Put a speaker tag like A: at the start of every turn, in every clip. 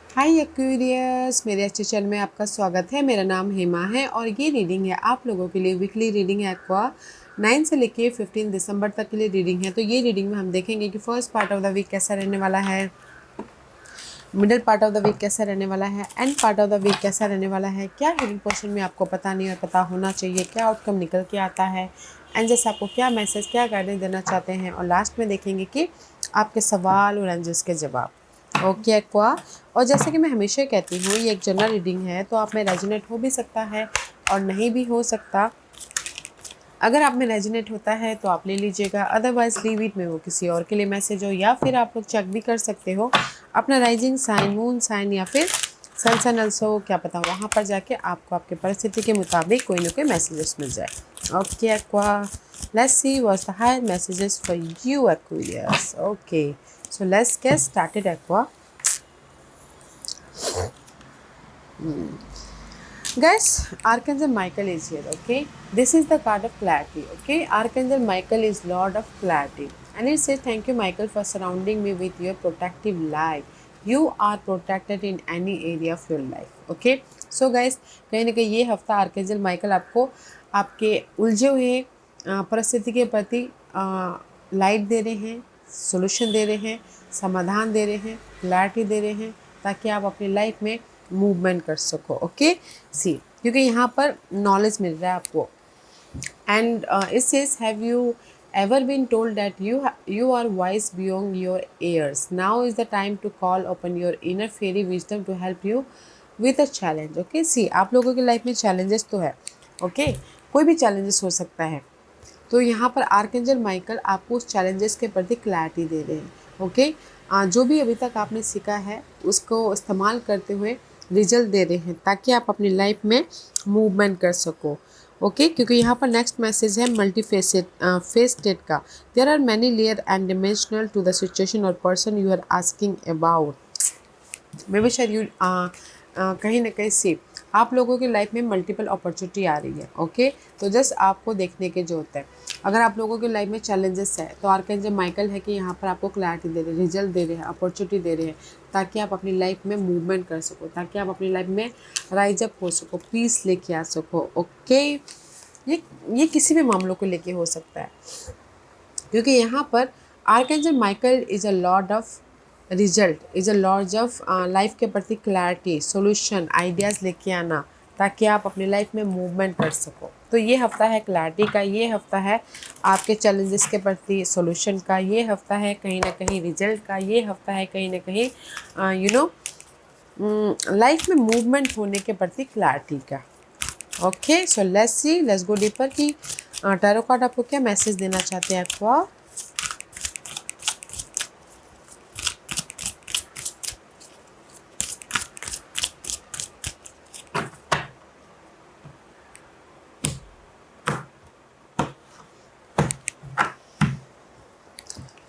A: हाय Aquarius, मेरे अच्छे channel में आपका स्वागत है। मेरा नाम हेमा है और ये रीडिंग है आप लोगों के लिए। वीकली रीडिंग है एक्वा 9 से लेके 15 दिसंबर तक के लिए रीडिंग है। तो ये रीडिंग में हम देखेंगे कि first part of the week कैसा रहने वाला है, middle part of the week कैसा रहने वाला है, end part of the week कैसा रहने वाला है। क्या हीलिंग पोर्शन में आपको पता नहीं और पता होना चाहिए, क्या आउटकम निकल के आता है, एंड जैसे आपको क्या मैसेज, क्या गाइडेंस देना चाहते हैं। और लास्ट में देखेंगे कि आपके सवाल और एंजल्स के जवाब। Okay aqua. और जैसे कि मैं हमेशा कहती हूँ, ये एक जनरल रीडिंग है, तो आप में रेजोनेट हो भी सकता है और नहीं भी हो सकता। अगर आप में रेजोनेट होता है तो आप ले लीजिएगा, अदरवाइज लीव इट में वो किसी और के लिए मैसेज हो। या फिर आप लोग चेक भी कर सकते हो अपना राइजिंग साइन, मून साइन या फिर सन सन अल्सो, क्या पता वहाँ पर जाके आपको आपके परिस्थिति के मुताबिक कोई ना कोई मैसेजेस मिल जाए। Okay aqua, let's see what's the higher messages for you Aquarius. Okay, so let's get started aqua. Guys, Archangel Michael is here, okay? This is the card of clarity, okay? Archangel Michael is Lord of Clarity. And it says, thank you, Michael, for surrounding me with your protective light. You are protected in any area of your life, okay? So guys, कहीं ना कहीं ये हफ्ता archangel Michael आपको आपके उलझे हुए परिस्थिति के प्रति लाइट दे रहे हैं, सोल्यूशन दे रहे हैं, समाधान दे रहे हैं, क्लैरिटी दे रहे हैं, ताकि आप अपनी लाइफ में मूवमेंट कर सको। ओके सी, क्योंकि यहाँ पर नॉलेज मिल रहा है आपको। And it says, have you ever been told that you are wise beyond your years? Now is the time to call upon your inner fairy wisdom to help you with a challenge. Okay, see, आप लोगों की life में challenges तो है। Okay, कोई भी challenges हो सकता है। तो यहाँ पर आर्कएंजल माइकल आपको उस चैलेंजेस के प्रति क्लैरिटी दे रहे हैं। ओके, जो भी अभी तक आपने सीखा है उसको इस्तेमाल करते हुए रिजल्ट दे रहे हैं, ताकि आप अपनी लाइफ में मूवमेंट कर सको। ओके, क्योंकि यहाँ पर नेक्स्ट मैसेज है मल्टी फेस्टेड का। There are many layer and dimensional to the situation और person you are asking about. Maybe शायद यू कहीं ना कहीं से आप लोगों की लाइफ में मल्टीपल अपॉर्चुनिटी आ रही है। ओके, तो जस्ट आपको देखने के जो होता है, अगर आप लोगों की लाइफ में चैलेंजेस है तो आर्कएंजल माइकल है कि यहाँ पर आपको क्लैरिटी दे रहे हैं, रिजल्ट दे रहे हैं, अपॉर्चुनिटी दे रहे हैं, ताकि आप अपनी लाइफ में मूवमेंट कर सको, ताकि आप अपनी लाइफ में राइज अप हो सको, पीस लेके आ सको। ओके, ये किसी भी मामलों को लेके हो सकता है, क्योंकि यहाँ पर archangel Michael is a Lord of result, is a Lord of life के प्रति क्लैरिटी, सॉल्यूशन, आइडियाज़ लेके आना, ताकि आप अपनी लाइफ में मूवमेंट कर सको। तो ये हफ्ता है क्लैरिटी का, ये हफ्ता है आपके चैलेंजेस के प्रति सॉल्यूशन का, ये हफ्ता है कहीं ना कहीं रिजल्ट का, ये हफ्ता है कहीं ना कहीं लाइफ में मूवमेंट होने के प्रति क्लैरिटी का। Okay, so let's see, let's go deeper कि टैरो कार्ड आपको क्या मैसेज देना चाहते हैं आपको।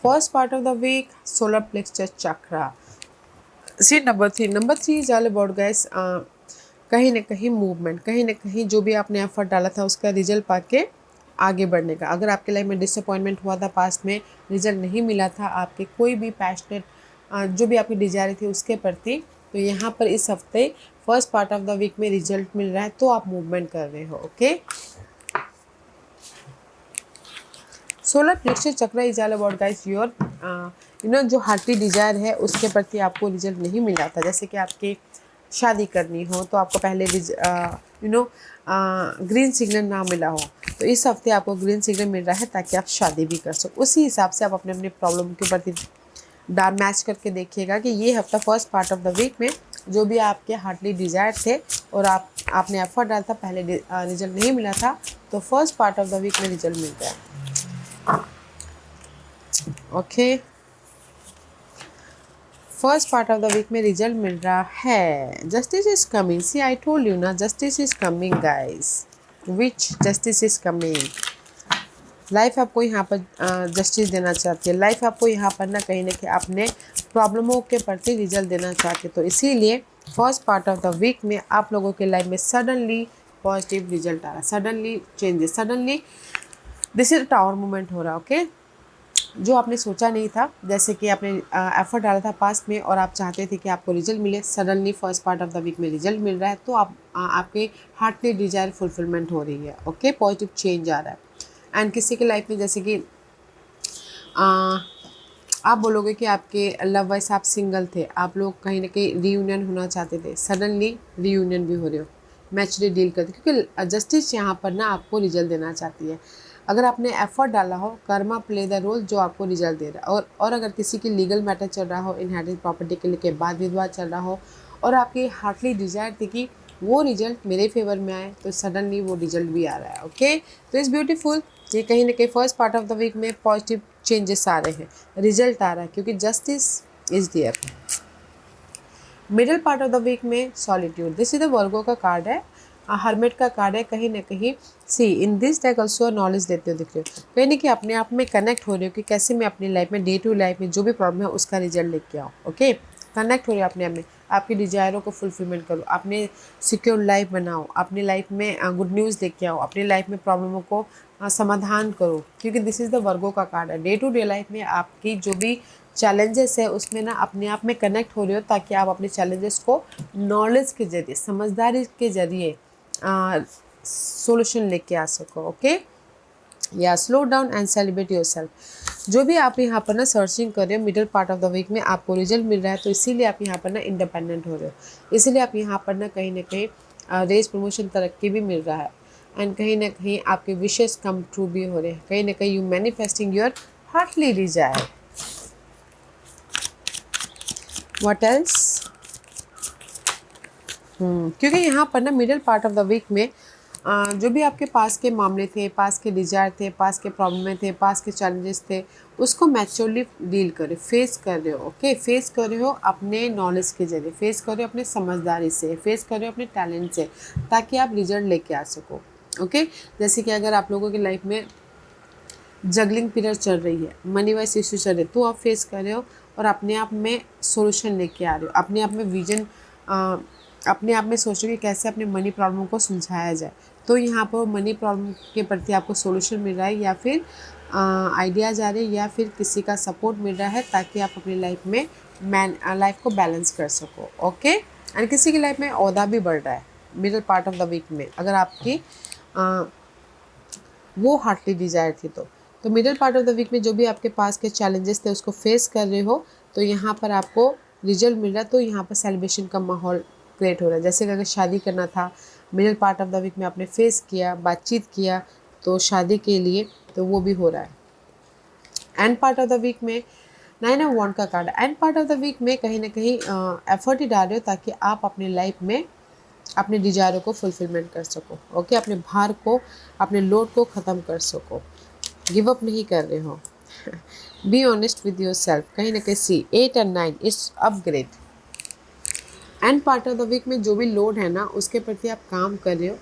A: First part of the week, solar plexus chakra. See number three is all about guys, कहीं ना कहीं मूवमेंट, कहीं ना कहीं जो भी आपने एफर्ट डाला था उसका रिजल्ट पाके आगे बढ़ने का। अगर आपके लाइफ में डिसअपॉइंटमेंट हुआ था, पास्ट में रिजल्ट नहीं मिला था आपके कोई भी पैशनेट जो भी आपकी डिजायर थी उसके प्रति, तो यहाँ पर इस हफ्ते first part of the week में रिजल्ट मिल रहा है, तो आप मूवमेंट कर रहे हो। Okay, solar plexus chakra is all about guys your जो हार्टली डिजायर है उसके प्रति आपको रिजल्ट नहीं मिला था। जैसे कि आपके शादी करनी हो तो आपको पहले ग्रीन सिग्नल ना मिला हो, तो इस हफ्ते आपको ग्रीन सिग्नल मिल रहा है ताकि आप शादी भी कर सको। उसी हिसाब से आप अपने अपने प्रॉब्लम के प्रति मैच करके देखिएगा कि ये हफ्ता first part of the week में जो भी आपके हार्टली डिजायर थे और आपने एफर्ट डाला था, पहले रिजल्ट नहीं मिला था, तो first part of the week में रिजल्ट मिल गया। Okay, first part of the week में रिजल्ट मिल रहा है। Justice is coming, see I told you ना, justice is coming guys. Which justice is coming? Life आपको यहाँ पर जस्टिस देना चाहती है। लाइफ आपको यहाँ पर ना कहीं अपने प्रॉब्लमों के प्रति रिजल्ट देना चाहती है। तो इसीलिए first part of the week में आप लोगों के लाइफ में सडनली पॉजिटिव रिजल्ट आ रहा है, suddenly changes, suddenly this is tower movement हो रहा है। ओके, जो आपने सोचा नहीं था, जैसे कि आपने एफर्ट डाला था पास्ट में और आप चाहते थे कि आपको रिजल्ट मिले, suddenly first part of the week में रिजल्ट मिल रहा है, तो आपके हार्टली डिजायर फुलफिलमेंट हो रही है। ओके, पॉजिटिव चेंज आ रहा है। एंड किसी के लाइफ में जैसे कि आप बोलोगे कि आपके लव वाइस आप सिंगल थे, आप लोग कहीं ना कहीं रीयूनियन होना चाहते थे, सडनली रीयूनियन भी हो रहे हो, मैचुअली डील करते, क्योंकि जस्टिस यहाँ पर ना आपको रिजल्ट देना चाहती है। अगर आपने एफर्ट डाला हो, कर्मा प्ले द रोल जो आपको रिजल्ट दे रहा है। और अगर किसी की लीगल मैटर चल रहा हो, इनहेरिटेड प्रॉपर्टी के लिए बाद विवाद चल रहा हो, और आपकी हार्टली डिजायर थी कि वो रिजल्ट मेरे फेवर में आए, तो सडनली वो रिजल्ट भी आ रहा है। ओके, तो इट्स ब्यूटीफुल। ये कहीं ना कहीं first part of the week में पॉजिटिव चेंजेस आ रहे हैं, रिजल्ट आ रहा है, क्योंकि justice is there. Middle part of the week में solitude, this is the Virgo का कार्ड है, हरमेट का कार्ड है। कहीं ना कहीं see in this deck also knowledge देते हो, दिख रहे हो कहीं ना कहीं अपने आप में कनेक्ट हो रहे हो कि कैसे मैं अपनी लाइफ में, डे टू लाइफ में जो भी प्रॉब्लम है उसका रिजल्ट लेके आओ। ओके, कनेक्ट हो रहे हो अपने आप में, आपकी डिजायरों को फुलफिलमेंट करो, अपने सिक्योर लाइफ बनाओ, अपनी लाइफ में गुड न्यूज़ लेके आओ, अपनी लाइफ में प्रॉब्लमों को समाधान करो, क्योंकि दिस इज़ द वर्गो का कार्ड है। डे टू डे लाइफ में आपकी जो भी चैलेंजेस है उसमें ना अपने आप में कनेक्ट हो रहे हो, ताकि आप अपने चैलेंजेस को नॉलेज के जरिए, समझदारी के जरिए सोल्यूशन लेके आ सको। ओके, या slow down and celebrate yourself. जो भी आप यहाँ पर ना सर्चिंग कर रहे हो, middle part of the week में आपको रिजल्ट मिल रहा है, तो इसीलिए आप यहाँ पर ना इंडिपेंडेंट हो रहे हो, इसीलिए आप यहाँ पर ना कहीं रेस प्रमोशन तरक्की भी मिल रहा है, एंड कहीं ना कहीं आपके विशेष कम ट्रू भी हो रहे हैं, कहीं ना कहीं you manifesting your heartly desire. What else? क्योंकि यहाँ पर ना middle part of the week में जो भी आपके पास के मामले थे, पास के डिजायर थे, पास के प्रॉब्लम थे, पास के चैलेंजेस थे, उसको मैच्योरली डील कर रहे, फेस कर रहे हो। ओके, फेस कर रहे हो अपने नॉलेज के जरिए, फेस कर रहे हो अपने समझदारी से, फेस कर रहे हो अपने टैलेंट से, ताकि आप रिजल्ट लेके आ सको। ओके, जैसे कि अगर आप लोगों की लाइफ में जगलिंग पीरियड चल रही है, मनी वाइज इशू चल रहे, तो आप फेस कर रहे हो और अपने आप में सोल्यूशन लेके आ रहे हो, अपने आप में विजन, अपने आप में सोच रहे हो कि कैसे अपने मनी प्रॉब्लम को सुलझाया जाए। तो यहाँ पर मनी प्रॉब्लम के प्रति आपको सोल्यूशन मिल रहा है, या फिर आइडियाज आ रहे हैं, या फिर किसी का सपोर्ट मिल रहा है, ताकि आप अपनी लाइफ में लाइफ को बैलेंस कर सको। ओके, एंड किसी की लाइफ में ओहदा भी बढ़ रहा है middle part of the week में, अगर आपकी वो हार्टली डिजायर थी तो middle part of the week में जो भी आपके पास के चैलेंजेस थे उसको फेस कर रहे हो, तो यहाँ पर आपको रिजल्ट मिल रहा है, तो यहाँ पर सेलिब्रेशन का माहौल क्रिएट हो रहा है। जैसे कि अगर शादी करना था, middle part of the week में आपने फेस किया, बातचीत किया, तो शादी के लिए तो वो भी हो रहा है। End part of the week में 9 ऑफ वॉन्ड का card, end part of the week में कहीं ना कहीं एफर्ट ही डाल रहे हो, ताकि आप अपनी लाइफ में अपने डिजायरों को फुलफिलमेंट कर सको। ओके, अपने भार को, अपने लोड को ख़त्म कर सको, गिव अप नहीं कर रहे हो। Be honest with your self, कहीं ना कहीं सी 8 और 9 it's upgrade. End part of the week में जो भी लोड है ना, उसके प्रति आप काम कर रहे हो,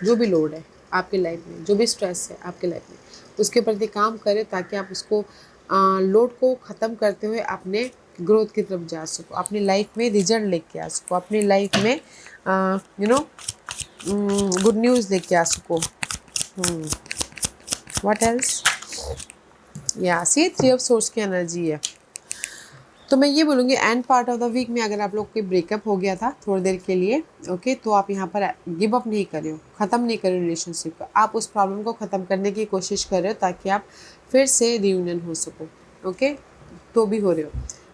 A: जो भी लोड है आपकी लाइफ में, जो भी स्ट्रेस है आपकी लाइफ में, उसके प्रति काम कर रहे हो, ताकि आप उसको लोड को ख़त्म करते हुए अपने ग्रोथ की तरफ जा सको, अपनी लाइफ में रिजल्ट लेके आ सको, अपनी लाइफ में गुड न्यूज़ लेके आ सको। What else? या सी 3 ऑफ सोर्स की एनर्जी है। तो मैं ये बोलूँगी end part of the week में अगर आप लोग की ब्रेकअप हो गया था थोड़ी देर के लिए, ओके, तो आप यहाँ पर गिव अप नहीं कर रहे हो, ख़त्म नहीं कर रहे हो रिलेशनशिप को, आप उस प्रॉब्लम को ख़त्म करने की कोशिश कर रहे हो, ताकि आप फिर से रियूनियन हो सको। ओके, तो भी हो रहे हो।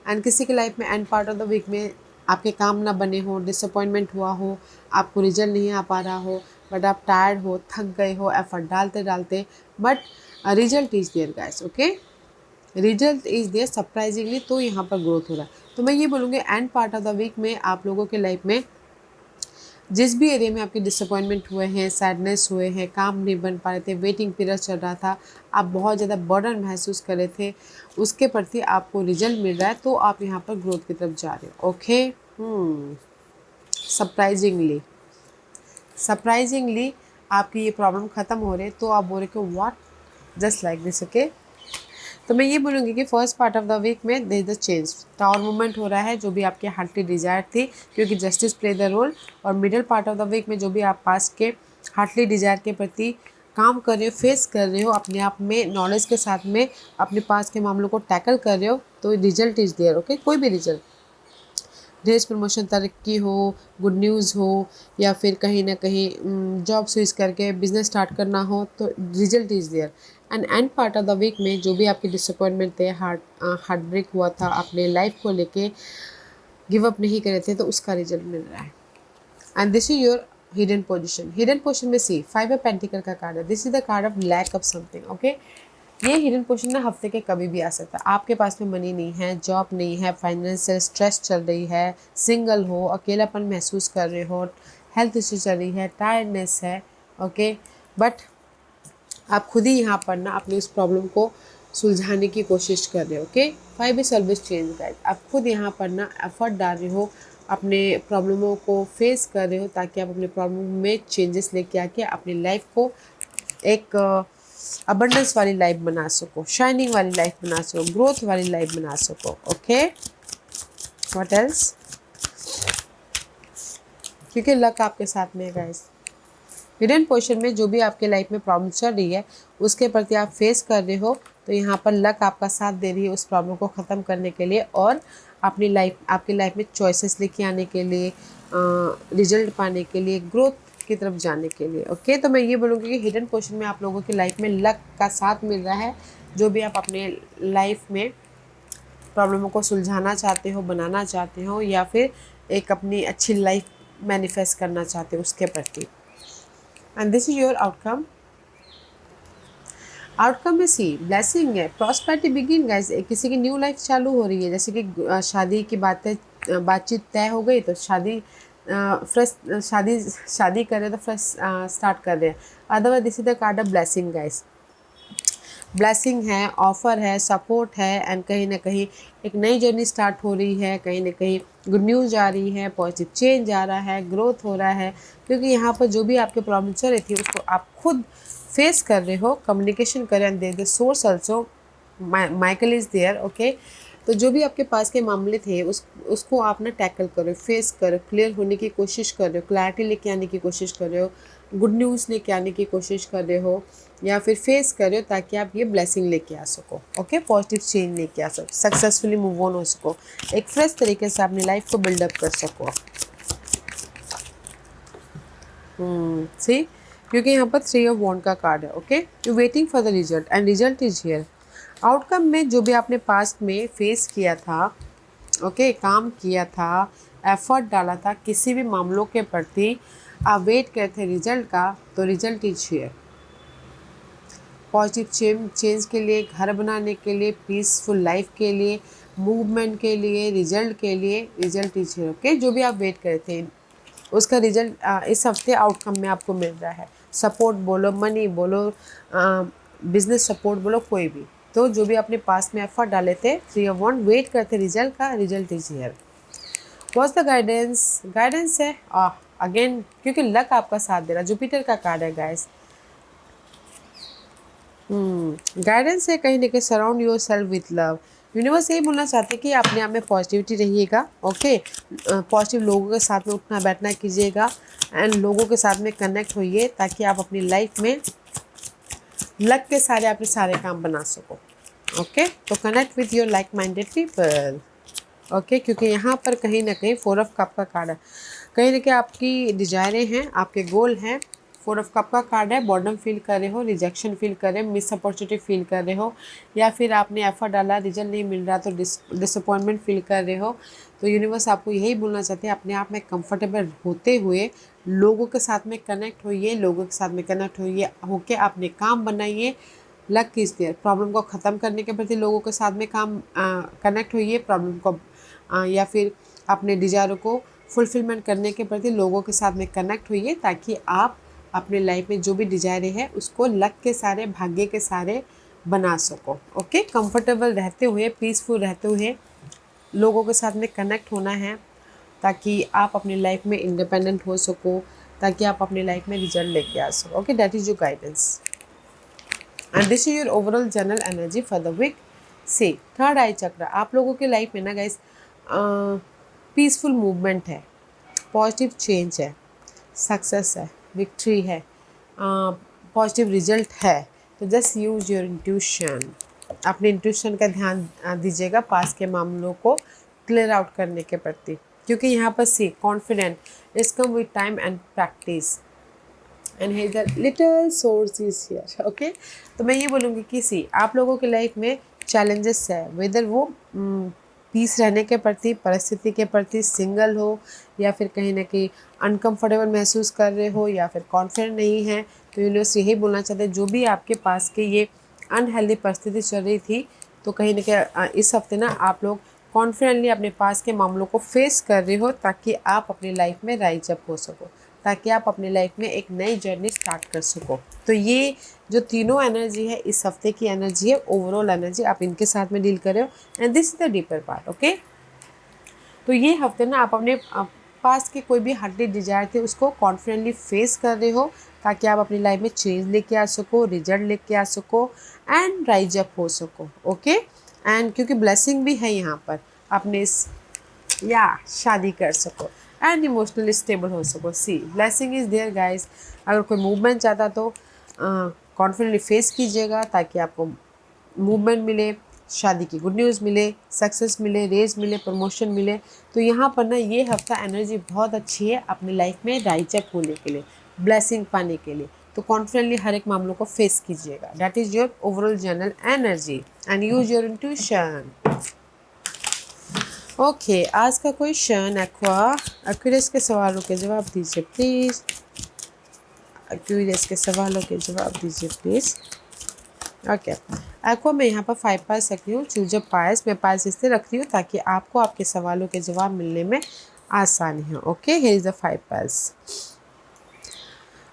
A: एंड किसी की लाइफ में end part of the week में आपके काम ना बने हो, डिसअपॉइंटमेंट हुआ हो, आपको रिजल्ट नहीं आ पा रहा हो, बट आप टायर्ड हो, थक गए हो एफर्ट डालते डालते, but result is there guys. Okay, result is there surprisingly, तो यहाँ पर ग्रोथ हो रहा है। तो मैं ये बोलूँगी end part of the week में आप लोगों के लाइफ में जिस भी एरिया में आपके डिसअपॉइंटमेंट हुए हैं, सैडनेस हुए हैं, काम नहीं बन पा रहे थे, वेटिंग पीरियड चल रहा था, आप बहुत ज़्यादा बर्डन महसूस कर रहे थे, उसके प्रति आपको रिजल्ट मिल रहा है, तो आप यहाँ पर ग्रोथ की तरफ जा रहे हो। ओके, सरप्राइजिंगली आपकी ये प्रॉब्लम ख़त्म हो रही है, तो आप बोल रहे हो what, just like this. Okay, तो मैं ये बोलूँगी कि first part of the week में there is the change, tower movement हो रहा है, जो भी आपके हार्टली डिजायर थी, क्योंकि जस्टिस प्ले द रोल। और middle part of the week में जो भी आप पास के हार्टली डिजायर के प्रति काम कर रहे हो, फेस कर रहे हो, अपने आप में नॉलेज के साथ में अपने पास के मामलों को टैकल कर रहे हो, तो रिजल्ट इज़ देयर। ओके, कोई भी रिजल्ट, रेस प्रमोशन, तरक्की हो, गुड न्यूज़ हो, या फिर कहीं ना कहीं जॉब स्विच करके बिजनेस स्टार्ट करना हो, तो result is there. End end part of the week में जो भी आपके डिसअपॉइंटमेंट थे, हार्ट ब्रेक हुआ था, अपने लाइफ को लेके गिव अप नहीं करे थे, तो उसका रिजल्ट मिल रहा है। And this is your hidden position. Hidden position में सी 5 ऑफ पेंटिकल का कार्ड है। This is the card of lack of something. Okay, ये हिडन पोजिशन ना हफ्ते के कभी भी आ सकता है। आपके पास में मनी नहीं है, जॉब नहीं है, फाइनेंशियल स्ट्रेस चल रही है, सिंगल हो, अकेलापन महसूस कर रहे हो, हेल्थ इश्यू चल रही है, टायर्डनेस है। ओके, बट आप खुद ही यहाँ पर ना अपनी उस प्रॉब्लम को सुलझाने की कोशिश कर रहे हो। Okay, 5 is always change guide. आप खुद यहाँ पर ना एफर्ट डाल रहे हो, अपने प्रॉब्लमों को फेस कर रहे हो, ताकि आप अपने प्रॉब्लम में चेंजेस लेके आके अपनी लाइफ को एक अबंडेंस वाली लाइफ बना सको, शाइनिंग वाली लाइफ बना सको, ग्रोथ वाली लाइफ बना सको। ओके, व्हाट एल्स, क्योंकि लक आपके साथ में है गाइस। हिडन पोजीशन में जो भी आपके लाइफ में प्रॉब्लम चल रही है, उसके प्रति आप फेस कर रहे हो, तो यहाँ पर लक आपका साथ दे रही है उस प्रॉब्लम को ख़त्म करने के लिए और अपनी लाइफ, आपकी लाइफ में चॉइसेस लेके आने के लिए, रिजल्ट पाने के लिए, ग्रोथ की तरफ जाने के लिए। ओके, तो मैं ये बोलूँगी कि हिडन पोजीशन में आप लोगों की लाइफ में लक का साथ मिल रहा है। जो भी आप अपने लाइफ में प्रॉब्लमों को सुलझाना चाहते हो, बनाना चाहते हो, या फिर एक अपनी अच्छी लाइफ मैनिफेस्ट करना चाहते हो, उसके प्रति। And this is your outcome. Outcome में सी ब्लेसिंग है, प्रॉस्पेरिटी बिगिन गाइस। किसी की न्यू लाइफ चालू हो रही है, जैसे कि शादी की बातचीत तय हो गई, तो फ्रेश शादी कर रहे हैं, तो फ्रेश स्टार्ट कर रहे हैं। Otherwise this is the card of blessing guys. Blessing है, ऑफर है, सपोर्ट है, एंड कहीं ना कहीं एक नई जर्नी स्टार्ट हो रही है, कहीं ना कहीं गुड न्यूज़ आ रही है, पॉजिटिव चेंज आ रहा है, ग्रोथ हो रहा है। क्योंकि यहाँ पर जो भी आपके प्रॉब्लम चल रही थी, उसको आप खुद फेस कर रहे हो, कम्युनिकेशन कर रहे हैं। There the source also, Michael is there. Okay, तो जो भी आपके पास के मामले थे, उसको आप ना टैकल करो, फेस करो, क्लियर होने की कोशिश कर रहे हो, क्लैरिटी लेके आने की कोशिश कर रहे हो, गुड न्यूज़ लेके आने की कोशिश कर रहे हो, या फिर फेस कर रहे हो, ताकि आप ये ब्लेसिंग लेके आ सको। ओके, पॉजिटिव चेंज लेके आ सको, सक्सेसफुली मूव ऑन हो सको, एक फ्रेश तरीके से अपनी लाइफ को बिल्डअप कर सको। सी, क्योंकि यहाँ पर 3 ऑफ वॉन्ड का कार्ड है। Okay, you waiting for the result and result is here. Outcome में जो भी आपने पास्ट में फेस किया था, ओके, काम किया था, एफर्ट डाला था किसी भी मामलों के प्रति, आप वेट करते थे रिजल्ट का, तो result is here. Positive change के लिए, घर बनाने के लिए, पीसफुल लाइफ के लिए, मूवमेंट के लिए, रिजल्ट के लिए, रिजल्ट इज हियर। ओके, जो भी आप वेट कर रहे थे, उसका रिजल्ट इस हफ्ते आउटकम में आपको मिल रहा है। सपोर्ट बोलो, मनी बोलो, बिजनेस सपोर्ट बोलो, कोई भी, तो जो भी अपने पास में एफर्ट डाले थे, 3 ऑफ वॉन्ड, वेट करते रिजल्ट का, result is here. What's the guidance? Guidance है अगेन, क्योंकि लक आपका साथ दे रहा, जुपिटर का कार्ड है गाइस। गाइडेंस है कहीं ना कहीं, surround your self with love. Universe यही बोलना चाहते हैं कि अपने आप में पॉजिटिविटी रहिएगा। ओके, पॉजिटिव लोगों के साथ में उठना बैठना कीजिएगा, एंड लोगों के साथ में कनेक्ट होइए, ताकि आप अपनी लाइफ में लक के सारे अपने सारे काम बना सको। ओके, तो connect with your like minded people. Okay, क्योंकि यहाँ पर कहीं ना कहीं 4 ऑफ कप का कार्ड है, कहीं ना कहीं आपकी डिजायरें हैं, आपके गोल हैं। 4 ऑफ कप का कार्ड है, बॉर्डम फील कर रहे हो, रिजेक्शन फील कर रहे हो, मिस अपॉर्चुनिटी फील कर रहे हो, या फिर आपने एफर्ट डाला, रिजल्ट नहीं मिल रहा, तो डिसअपॉइंटमेंट फील कर रहे हो। तो यूनिवर्स आपको यही बोलना चाहते हैं, अपने आप में कंफर्टेबल होते हुए लोगों के साथ में कनेक्ट होइए, लोगों के साथ में कनेक्ट होइए होके अपने काम बनाइए। लक किस देयर, प्रॉब्लम को ख़त्म करने के प्रति लोगों के साथ में काम कनेक्ट होइए, प्रॉब्लम को या फिर अपने डिजायरों को फुलफिलमेंट करने के प्रति लोगों के साथ में कनेक्ट होइए, ताकि आप अपने लाइफ में जो भी डिजायरें हैं उसको लक के सारे, भाग्य के सारे बना सको। ओके, कंफर्टेबल रहते हुए, पीसफुल रहते हुए लोगों के साथ में कनेक्ट होना है, ताकि आप अपनी लाइफ में इंडिपेंडेंट हो सको, ताकि आप अपनी लाइफ में रिजल्ट लेके आ सको। Okay, that is your guidance and this is your overall general energy for the week. Say third eye chakra, आप लोगों के लाइफ में ना गाइस पीसफुल मूवमेंट है, पॉजिटिव चेंज है, सक्सेस है, विक्ट्री है, पॉजिटिव रिजल्ट है, तो जस्ट यूज योर इंट्यूशन। अपने इंट्यूशन का ध्यान दीजिएगा पास के मामलों को क्लियर आउट करने के प्रति, क्योंकि यहाँ पर see confident is come with time and practice and here the little source is here. Okay, तो मैं ये बोलूँगी कि सी आप लोगों की लाइफ में चैलेंजेस है, वेदर वो पीस रहने के प्रति, परिस्थिति के प्रति, सिंगल हो या फिर कहीं ना कहीं अनकंफर्टेबल महसूस कर रहे हो या फिर कॉन्फिडेंट नहीं है, तो यूनिवर्स यही बोलना चाहते हैं जो भी आपके पास के ये अनहेल्दी परिस्थिति चल रही थी, तो कहीं ना कहीं इस हफ्ते ना आप लोग कॉन्फिडेंटली अपने पास के मामलों को फेस कर रहे हो, ताकि आप अपनी लाइफ में राइज अप हो सको, ताकि आप अपनी लाइफ में एक नई जर्नी स्टार्ट कर सको। तो ये जो तीनों एनर्जी है इस हफ्ते की एनर्जी है, ओवरऑल एनर्जी आप इनके साथ में डील कर रहे हो and this is the deeper part. Okay, तो ये हफ्ते ना आप अपने पास के कोई भी हार्टेड डिजायर थे उसको कॉन्फिडेंटली फेस कर रहे हो, ताकि आप अपनी लाइफ में चेंज लेके आ सको, रिजल्ट लेके आ सको एंड राइज अप हो सको। ओके, एंड क्योंकि ब्लेसिंग भी है यहाँ पर, आपने इस या शादी कर सको एंड इमोशनली स्टेबल हो सको। सी ब्लेसिंग इज़ देयर गाइस। अगर कोई मूवमेंट चाहता तो कॉन्फिडेंटली फेस कीजिएगा, ताकि आपको मूवमेंट मिले, शादी की गुड न्यूज़ मिले, सक्सेस मिले, रेज मिले, प्रमोशन मिले। तो यहाँ पर ना ये हफ्ता एनर्जी बहुत अच्छी है अपनी लाइफ में राइज अप होने के लिए, ब्लेसिंग पाने के लिए। तो कॉन्फिडेंटली हर एक मामलों को फेस कीजिएगा। That is your overall general energy and use your intuition. Okay, आज का क्वेश्चन एक्वेरियस के सवालों के जवाब दीजिए प्लीज़। एक्वेरियस के सवालों के जवाब दीजिए प्लीज़। ओके, एक्वा मैं यहाँ पर 5 पास रख रही हूँ। चूज अ पास, मैं पास इसलिए रख रही हूँ ताकि आपको आपके सवालों के जवाब मिलने में आसानी हो। Okay, here is the 5 pass.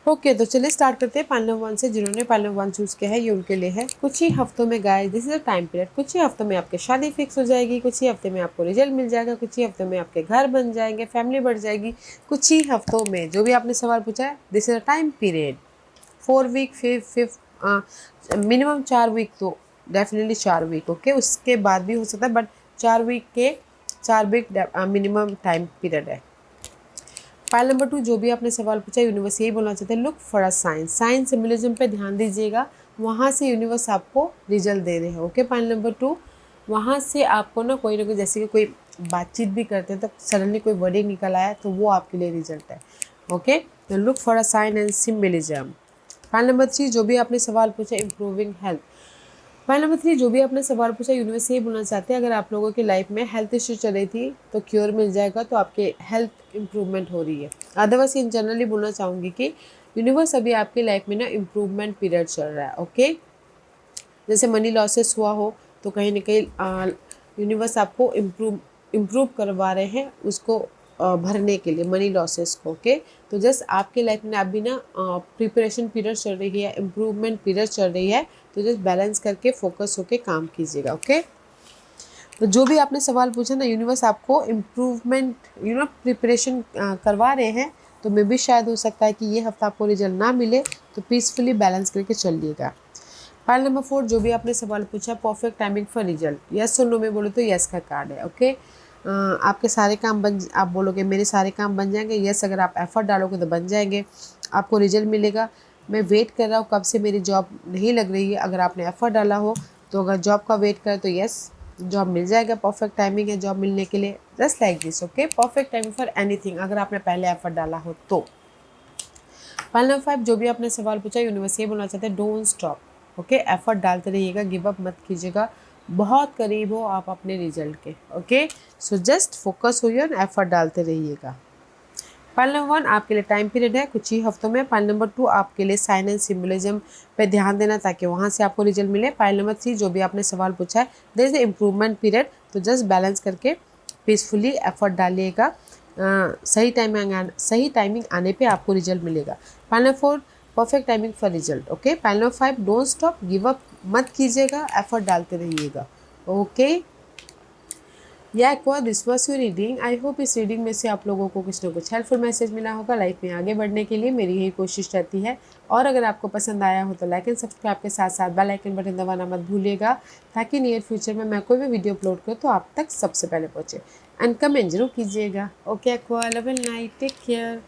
A: Okay, तो चलिए स्टार्ट करते हैं पाइल नंबर 1 से। जिन्होंने पाइल नंबर 1 चूज़ किया है ये उनके लिए है। कुछ ही हफ्तों में guys, this is a time period, कुछ ही हफ्तों में आपकी शादी फिक्स हो जाएगी, कुछ ही हफ्ते में आपको रिजल्ट मिल जाएगा, कुछ ही हफ्तों में आपके घर बन जाएंगे, फैमिली बढ़ जाएगी। कुछ ही हफ्तों में जो भी आपने सवाल पूछा है, this is a time period 4 week, 5 minimum 4 week, तो डेफिनेटली 4 वीक। ओके, उसके बाद भी हो सकता है, but 4 week minimum time period है। फाइल नंबर 2 जो भी आपने सवाल पूछा, यूनिवर्स यही बोलना चाहते हैं, look for a sign. Sign symbolism पे ध्यान दीजिएगा, वहाँ से यूनिवर्स आपको रिजल्ट दे रहे हैं। ओके, फाइल नंबर 2 वहाँ से आपको ना कोई जैसे कि कोई बातचीत भी करते हैं तो सडनली कोई वर्डिंग निकल आया, तो वो आपके लिए रिजल्ट है। ओके, तो look for a sign and symbolism. File number 3 जो भी आपने सवाल पूछा, इम्प्रूविंग हेल्थ। फाइल नंबर 3 जो भी आपने सवाल पूछा, यूनिवर्स ये बोलना चाहते हैं, अगर आप लोगों की लाइफ में हेल्थ इश्यू चल रही थी तो क्योर मिल जाएगा, तो आपके हेल्थ इम्प्रूवमेंट हो रही है। अदरवाइज इन जनरली बोलना चाहूँगी कि यूनिवर्स अभी आपकी लाइफ में ना इम्प्रूवमेंट पीरियड चल रहा है। ओके, जैसे मनी लॉसेस हुआ हो तो कहीं ना कहीं यूनिवर्स आपको इम्प्रूव करवा रहे हैं उसको भरने के लिए, मनी लॉसेस को। ओके, तो जस्ट आपके लाइफ में अभी ना प्रिपरेशन पीरियड चल रही है, इम्प्रूवमेंट पीरियड चल रही है, तो जस्ट बैलेंस करके फोकस होके काम कीजिएगा। ओके, तो जो भी आपने सवाल पूछा ना, यूनिवर्स आपको इम्प्रूवमेंट प्रिपरेशन करवा रहे हैं। तो मे भी शायद हो सकता है कि ये हफ्ता आपको रिजल्ट ना मिले, तो पीसफुली बैलेंस करके चलिएगा। फाइल नंबर 4 जो भी आपने सवाल पूछा, perfect timing for result, yes और नो में बोलो तो यस का कार्ड है। ओके, आपके सारे काम आप बोलोगे मेरे सारे काम बन जाएंगे, यस अगर आप एफर्ट डालोगे तो बन जाएंगे, आपको रिजल्ट मिलेगा। मैं वेट कर रहा हूँ कब से मेरी जॉब नहीं लग रही है, अगर आपने एफर्ट डाला हो तो अगर जॉब का वेट करें तो यस जॉब मिल जाएगा, परफेक्ट टाइमिंग है जॉब मिलने के लिए, just like this. Okay, perfect timing for anything अगर आपने पहले एफर्ट डाला हो तो। फाइल नंबर 5 जो भी आपने सवाल पूछा, यूनिवर्स ये बोलना चाहते हैं, डोंट स्टॉप। ओके, एफर्ट डालते रहिएगा, गिव अप मत कीजिएगा, बहुत करीब हो आप अपने रिजल्ट के। ओके, सो जस्ट फोकस होइए और एफर्ट डालते रहिएगा। फाइल नंबर 1 आपके लिए टाइम पीरियड है कुछ ही हफ्तों में। फाइल नंबर 2 आपके लिए साइन एंड सिम्बलिज्म पे ध्यान देना ताकि वहाँ से आपको रिजल्ट मिले। फाइल नंबर 3 जो भी आपने सवाल पूछा है, देयर इज इम्प्रूवमेंट पीरियड, तो जस्ट बैलेंस करके पीसफुली एफर्ट डालिएगा, सही टाइमिंग आने पे आपको रिजल्ट मिलेगा। File number 4 perfect timing for result. Okay, file number 5 don't stop, give up मत कीजिएगा, एफर्ट डालते रहिएगा। ओके, या एक बार this was your reading. I hope इस रीडिंग में से आप लोगों को कुछ ना कुछ हेल्पफुल मैसेज मिला होगा। लाइफ में आगे बढ़ने के लिए मेरी यही कोशिश रहती है, और अगर आपको पसंद आया हो तो लाइक एंड सब्सक्राइब के साथ साथ बेल आइकन बटन दबाना मत भूलिएगा, ताकि नियर फ्यूचर में मैं कोई भी वीडियो अपलोड करूँ तो आप तक सबसे पहले पहुँचे। एंड कमेंट जरूर कीजिएगा। Okay, aqua, love and night, take care.